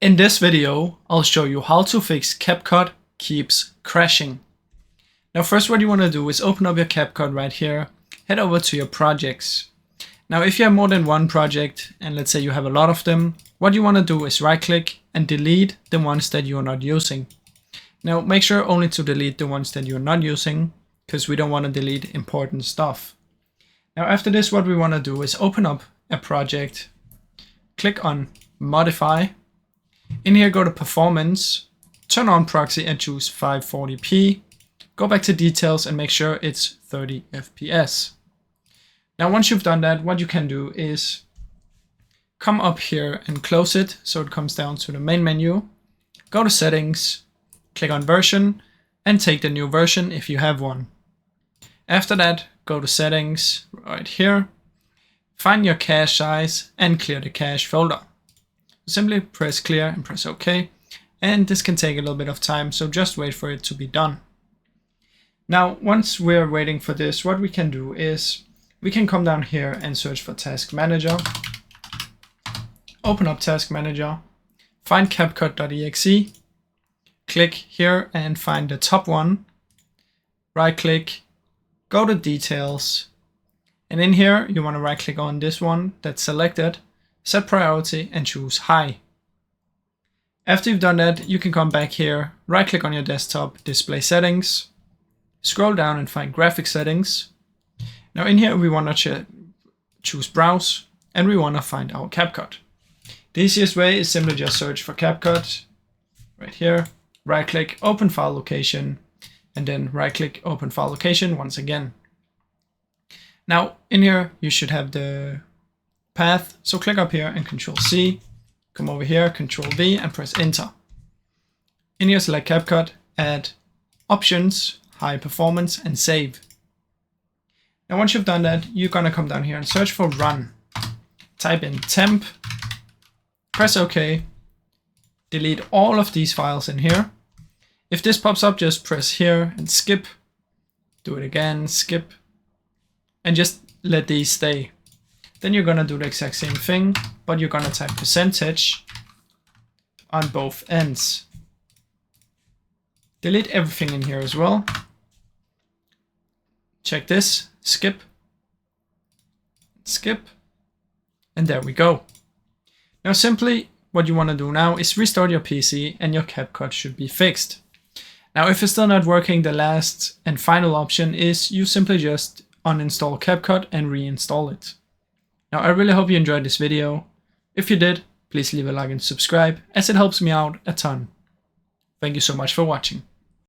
In this video, I'll show you how to fix CapCut keeps crashing. Now first what you want to do is open up your CapCut right here, head over to your projects. Now if you have more than one project, and let's say you have a lot of them, what you want to do is right click and delete the ones that you're not using. Now make sure only to delete the ones that you're not using, because we don't want to delete important stuff. Now after this, what we want to do is open up a project, click on modify. In here, go to performance, turn on proxy and choose 540p. Go back to details and make sure it's 30 FPS. Now, once you've done that, what you can do is come up here and close it so it comes down to the main menu. Go to settings, click on version, and take the new version if you have one. After that, go to settings right here, find your cache size and clear the cache folder. Simply press clear and press OK, and this can take a little bit of time, so just wait for it to be done. Now once we're waiting for this, what we can do is we can come down here and search for Task Manager, open up Task Manager, find CapCut.exe, click here and find the top one, right click, go to details, and in here you want to right click on this one that's selected, set priority and choose high. After you've done that, you can come back here, right click on your desktop, display settings, scroll down and find graphic settings. Now in here we want to choose browse and we want to find our CapCut. The easiest way is simply just search for CapCut right here, right click, open file location, and then right click, open file location once again. Now in here you should have the path, so click up here and Control C, come over here, Control V and press enter. In here select CapCut, add options, high performance and save. Now once you've done that, you're gonna come down here and search for run. Type in temp, press OK, delete all of these files in here. If this pops up, just press here and skip, do it again, skip, and just let these stay. Then you're gonna do the exact same thing, but you're gonna type percentage on both ends. Delete everything in here as well. Check this, skip, skip, and there we go. Now simply what you wanna do now is restart your PC and your CapCut should be fixed. Now if it's still not working, the last and final option is you simply just uninstall CapCut and reinstall it. Now I really hope you enjoyed this video. If you did, please leave a like and subscribe as it helps me out a ton. Thank you so much for watching.